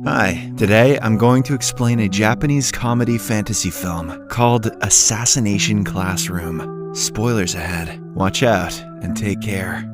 Hi, today I'm going to explain a Japanese comedy fantasy film called Assassination Classroom. Spoilers ahead. Watch out and take care.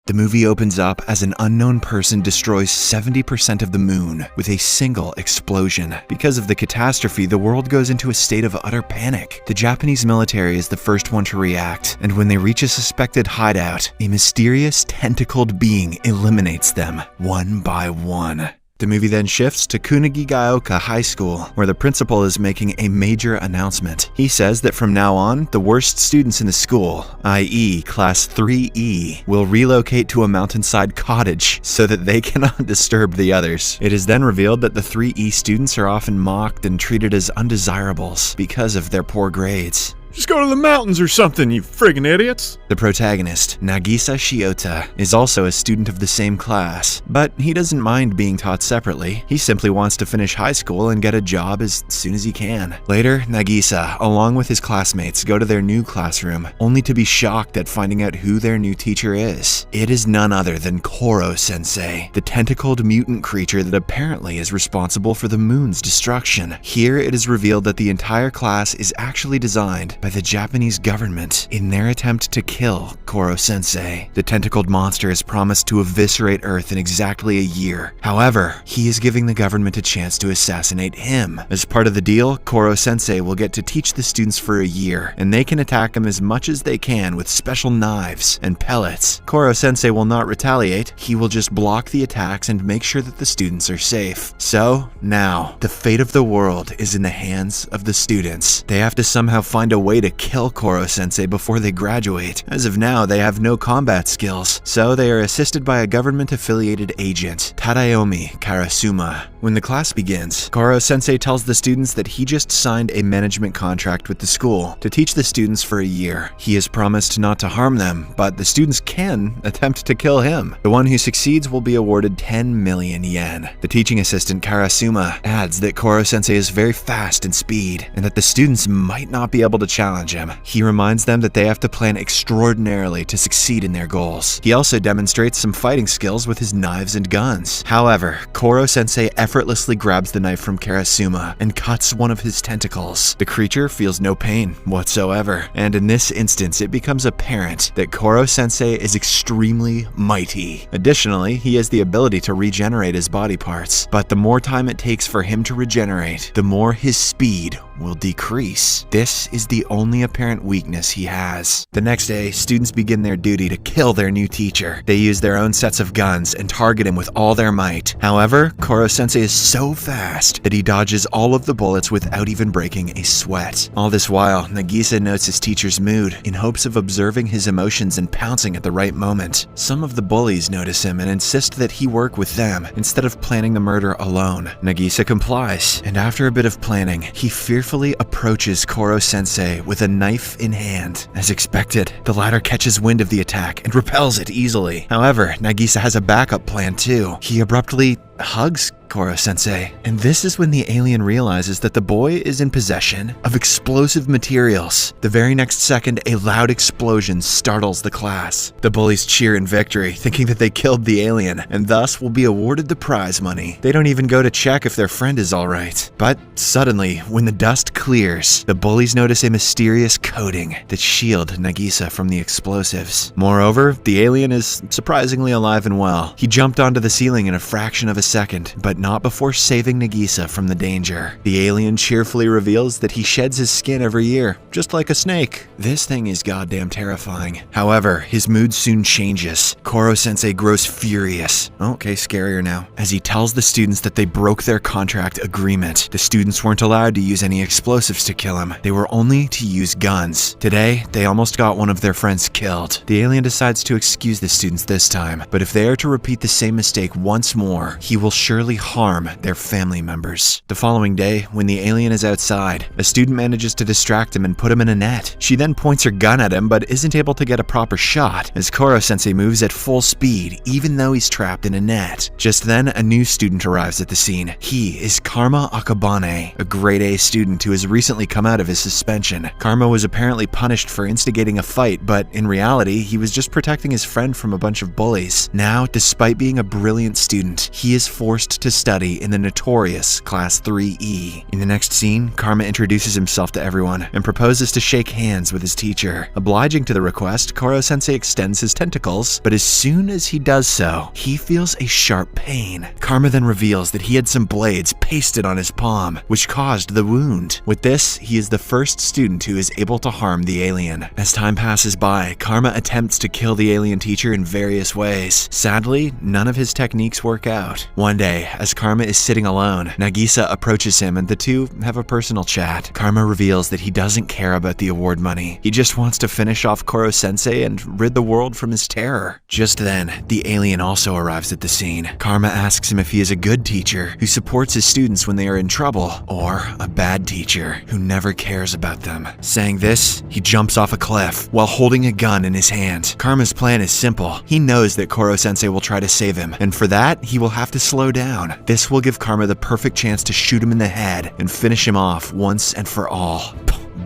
The movie opens up as an unknown person destroys 70% of the moon with a single explosion. Because of the catastrophe, the world goes into a state of utter panic. The Japanese military is the first one to react, and when they reach a suspected hideout, a mysterious tentacled being eliminates them one by one. The movie then shifts to Kunugigaoka High School, where the principal is making a major announcement. He says that from now on, the worst students in the school, i.e. Class 3E, will relocate to a mountainside cottage so that they cannot disturb the others. It is then revealed that the 3E students are often mocked and treated as undesirables because of their poor grades. Just go to the mountains or something, you friggin' idiots! The protagonist, Nagisa Shiota, is also a student of the same class, but he doesn't mind being taught separately. He simply wants to finish high school and get a job as soon as he can. Later, Nagisa, along with his classmates, go to their new classroom, only to be shocked at finding out who their new teacher is. It is none other than Koro-sensei, the tentacled mutant creature that apparently is responsible for the moon's destruction. Here, it is revealed that the entire class is actually designed by the Japanese government in their attempt to kill Koro-sensei. The tentacled monster is promised to eviscerate Earth in exactly a year. However, he is giving the government a chance to assassinate him. As part of the deal, Koro-sensei will get to teach the students for a year, and they can attack him as much as they can with special knives and pellets. Koro-sensei will not retaliate, he will just block the attacks and make sure that the students are safe. So, now, the fate of the world is in the hands of the students. They have to somehow find a way to kill Koro-sensei before they graduate. As of now, they have no combat skills, so they are assisted by a government-affiliated agent, Tadayomi Karasuma. When the class begins, Koro-sensei tells the students that he just signed a management contract with the school to teach the students for a year. He has promised not to harm them, but the students can attempt to kill him. The one who succeeds will be awarded 10 million yen. The teaching assistant Karasuma adds that Koro-sensei is very fast in speed, and that the students might not be able to challenge him. He reminds them that they have to plan extraordinarily to succeed in their goals. He also demonstrates some fighting skills with his knives and guns. However, Koro-sensei effortlessly grabs the knife from Karasuma and cuts one of his tentacles. The creature feels no pain whatsoever, and in this instance it becomes apparent that Koro-sensei is extremely mighty. Additionally, he has the ability to regenerate his body parts, but the more time it takes for him to regenerate, the more his speed will decrease. This is the only apparent weakness he has. The next day, students begin their duty to kill their new teacher. They use their own sets of guns and target him with all their might. However, Koro-sensei is so fast that he dodges all of the bullets without even breaking a sweat. All this while, Nagisa notes his teacher's mood in hopes of observing his emotions and pouncing at the right moment. Some of the bullies notice him and insist that he work with them instead of planning the murder alone. Nagisa complies, and after a bit of planning, he fearfully approaches Koro-sensei with a knife in hand. As expected, the latter catches wind of the attack and repels it easily. However, Nagisa has a backup plan too. He abruptly hugs Koro-sensei, and this is when the alien realizes that the boy is in possession of explosive materials. The very next second, a loud explosion startles the class. The bullies cheer in victory, thinking that they killed the alien, and thus will be awarded the prize money. They don't even go to check if their friend is alright. But suddenly, when the dust clears, the bullies notice a mysterious coating that shields Nagisa from the explosives. Moreover, the alien is surprisingly alive and well. He jumped onto the ceiling in a fraction of a second, but not before saving Nagisa from the danger. The alien cheerfully reveals that he sheds his skin every year, just like a snake. This thing is goddamn terrifying. However, his mood soon changes. Koro-sensei grows furious. Okay, scarier now. As he tells the students that they broke their contract agreement. The students weren't allowed to use any explosives to kill him. They were only to use guns. Today, they almost got one of their friends killed. The alien decides to excuse the students this time, but if they are to repeat the same mistake once more, he will surely harm their family members. The following day, when the alien is outside, a student manages to distract him and put him in a net. She then points her gun at him but isn't able to get a proper shot as Koro-sensei moves at full speed even though he's trapped in a net. Just then, a new student arrives at the scene. He is Karma Akabane, a grade A student who has recently come out of his suspension. Karma was apparently punished for instigating a fight, but in reality, he was just protecting his friend from a bunch of bullies. Now, despite being a brilliant student, he is forced to study in the notorious Class 3E. In the next scene, Karma introduces himself to everyone and proposes to shake hands with his teacher. Obliging to the request, Koro-sensei extends his tentacles, but as soon as he does so, he feels a sharp pain. Karma then reveals that he had some blades pasted on his palm, which caused the wound. With this, he is the first student who is able to harm the alien. As time passes by, Karma attempts to kill the alien teacher in various ways. Sadly, none of his techniques work out. One day, as Karma is sitting alone, Nagisa approaches him and the two have a personal chat. Karma reveals that he doesn't care about the award money. He just wants to finish off Koro-sensei and rid the world from his terror. Just then, the alien also arrives at the scene. Karma asks him if he is a good teacher who supports his students when they are in trouble, or a bad teacher who never cares about them. Saying this, he jumps off a cliff while holding a gun in his hand. Karma's plan is simple. He knows that Koro-sensei will try to save him, and for that, he will have to slow down. This will give Karma the perfect chance to shoot him in the head and finish him off once and for all.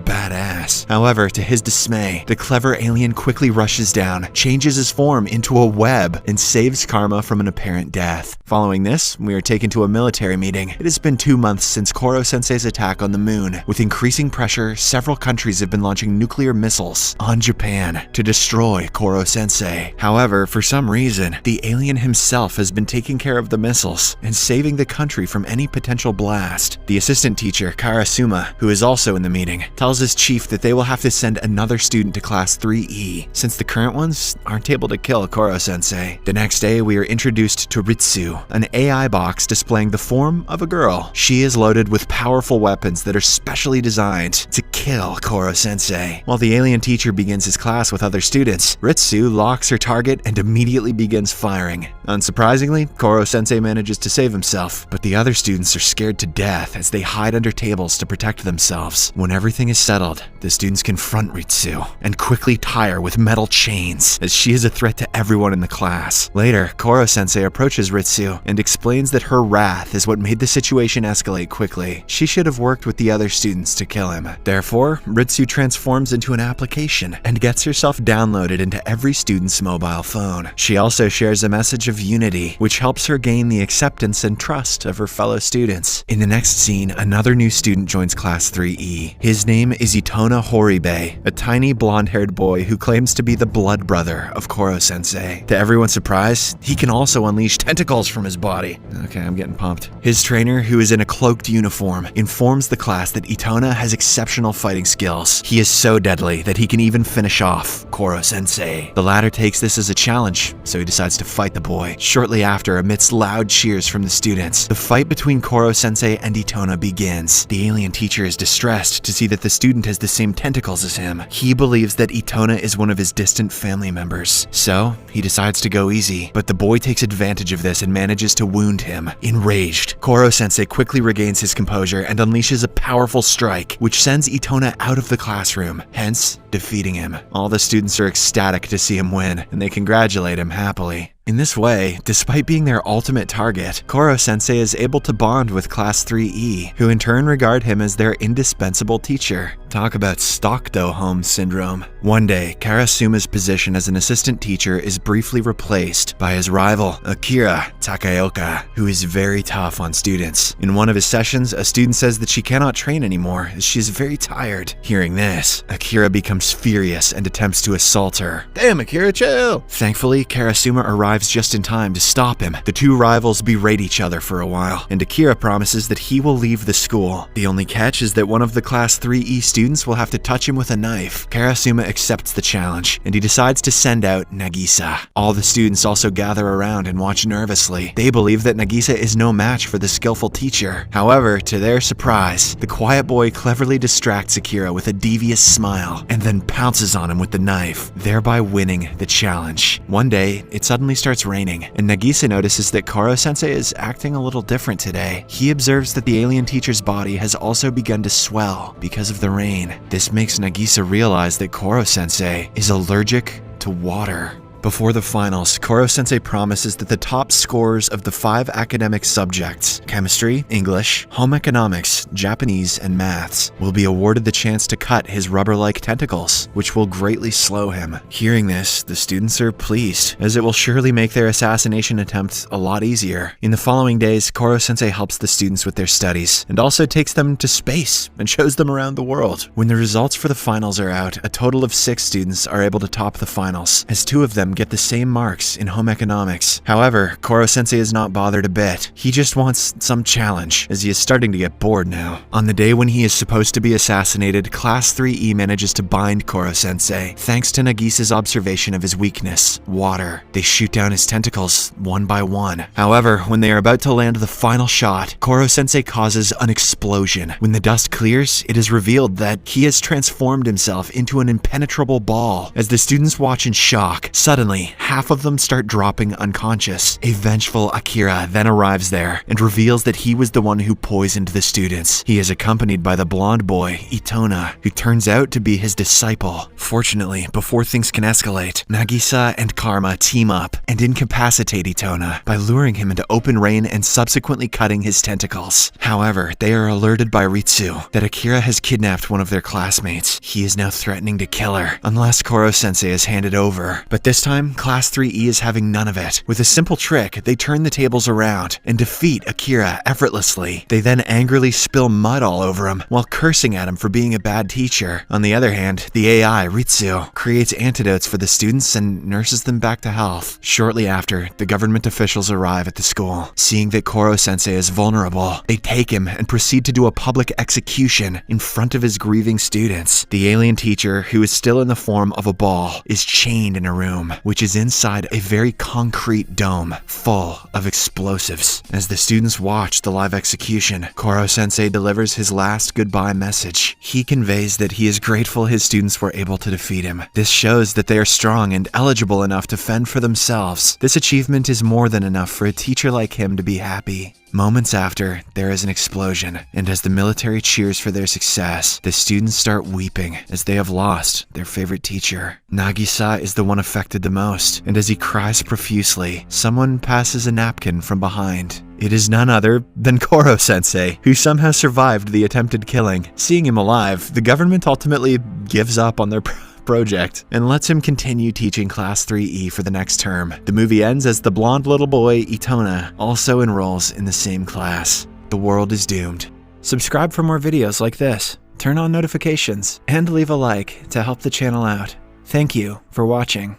Badass. However, to his dismay, the clever alien quickly rushes down, changes his form into a web, and saves Karma from an apparent death. Following this, we are taken to a military meeting. It has been 2 months since Koro-sensei's attack on the moon. With increasing pressure, several countries have been launching nuclear missiles on Japan to destroy Koro-sensei. However, for some reason, the alien himself has been taking care of the missiles and saving the country from any potential blast. The assistant teacher, Karasuma, who is also in the meeting, tells his chief that they will have to send another student to Class 3E, since the current ones aren't able to kill Koro-sensei. The next day, we are introduced to Ritsu, an AI box displaying the form of a girl. She is loaded with powerful weapons that are specially designed to kill Koro-sensei. While the alien teacher begins his class with other students, Ritsu locks her target and immediately begins firing. Unsurprisingly, Koro-sensei manages to save himself, but the other students are scared to death as they hide under tables to protect themselves. When everything is settled, the students confront Ritsu and quickly tie her with metal chains as she is a threat to everyone in the class. Later, Koro-sensei approaches Ritsu and explains that her wrath is what made the situation escalate quickly. She should have worked with the other students to kill him. Therefore, Ritsu transforms into an application and gets herself downloaded into every student's mobile phone. She also shares a message of unity, which helps her gain the acceptance and trust of her fellow students. In the next scene, another new student joins Class 3E. His name is Itona Horibe, a tiny blonde-haired boy who claims to be the blood brother of Koro-sensei. To everyone's surprise, he can also unleash tentacles from his body. Okay, I'm getting pumped. His trainer, who is in a cloaked uniform, informs the class that Itona has exceptional fighting skills. He is so deadly that he can even finish off Koro-sensei. The latter takes this as a challenge, so he decides to fight the boy. Shortly after, amidst loud cheers from the students, the fight between Koro-sensei and Itona begins. The alien teacher is distressed to see that the student has the same tentacles as him. He believes that Itona is one of his distant family members, so he decides to go easy, but the boy takes advantage of this and manages to wound him. Enraged, Koro-sensei quickly regains his composure and unleashes a powerful strike, which sends Itona out of the classroom, hence defeating him. All the students are ecstatic to see him win, and they congratulate him happily. In this way, despite being their ultimate target, Koro-sensei is able to bond with Class 3E, who in turn regard him as their indispensable teacher. Talk about Stockholm syndrome. One day, Karasuma's position as an assistant teacher is briefly replaced by his rival, Akira Takaoka, who is very tough on students. In one of his sessions, a student says that she cannot train anymore as she is very tired. Hearing this, Akira becomes furious and attempts to assault her. Damn, Akira, chill! Thankfully, Karasuma arrives just in time to stop him. The two rivals berate each other for a while, and Akira promises that he will leave the school. The only catch is that one of the Class 3E students will have to touch him with a knife. Karasuma accepts the challenge, and he decides to send out Nagisa. All the students also gather around and watch nervously. They believe that Nagisa is no match for the skillful teacher. However, to their surprise, the quiet boy cleverly distracts Akira with a devious smile, and the then pounces on him with the knife, thereby winning the challenge. One day, it suddenly starts raining, and Nagisa notices that Koro-sensei is acting a little different today. He observes that the alien teacher's body has also begun to swell because of the rain. This makes Nagisa realize that Koro-sensei is allergic to water. Before the finals, Koro-sensei promises that the top scorers of the 5 academic subjects, chemistry, English, home economics, Japanese, and maths, will be awarded the chance to cut his rubber-like tentacles, which will greatly slow him. Hearing this, the students are pleased, as it will surely make their assassination attempt a lot easier. In the following days, Koro-sensei helps the students with their studies, and also takes them to space and shows them around the world. When the results for the finals are out, a total of 6 students are able to top the finals, as 2 of them get the same marks in home economics. However, Koro-sensei is not bothered a bit. He just wants some challenge, as he is starting to get bored now. On the day when he is supposed to be assassinated, Class 3E manages to bind Koro-sensei, thanks to Nagisa's observation of his weakness, water. They shoot down his tentacles one by one. However, when they are about to land the final shot, Koro-sensei causes an explosion. When the dust clears, it is revealed that he has transformed himself into an impenetrable ball. As the students watch in shock, suddenly, half of them start dropping unconscious. A vengeful Akira then arrives there and reveals that he was the one who poisoned the students. He is accompanied by the blonde boy, Itona, who turns out to be his disciple. Fortunately, before things can escalate, Nagisa and Karma team up and incapacitate Itona by luring him into open rain and subsequently cutting his tentacles. However, they are alerted by Ritsu that Akira has kidnapped one of their classmates. He is now threatening to kill her unless Koro-sensei is handed over. But this time, Class 3E is having none of it. With a simple trick, they turn the tables around and defeat Akira effortlessly. They then angrily spill mud all over him while cursing at him for being a bad teacher. On the other hand, the AI, Ritsu, creates antidotes for the students and nurses them back to health. Shortly after, the government officials arrive at the school. Seeing that Koro-sensei is vulnerable, they take him and proceed to do a public execution in front of his grieving students. The alien teacher, who is still in the form of a ball, is chained in a room, which is inside a very concrete dome full of explosives. As the students watch the live execution, Koro-sensei delivers his last goodbye message. He conveys that he is grateful his students were able to defeat him. This shows that they are strong and eligible enough to fend for themselves. This achievement is more than enough for a teacher like him to be happy. Moments after, there is an explosion, and as the military cheers for their success, the students start weeping as they have lost their favorite teacher. Nagisa is the one affected the most, and as he cries profusely, someone passes a napkin from behind. It is none other than Koro-sensei, who somehow survived the attempted killing. Seeing him alive, the government ultimately gives up on their project and lets him continue teaching Class 3E for the next term. The movie ends as the blonde little boy, Itona, also enrolls in the same class. The world is doomed. Subscribe for more videos like this, turn on notifications, and leave a like to help the channel out. Thank you for watching.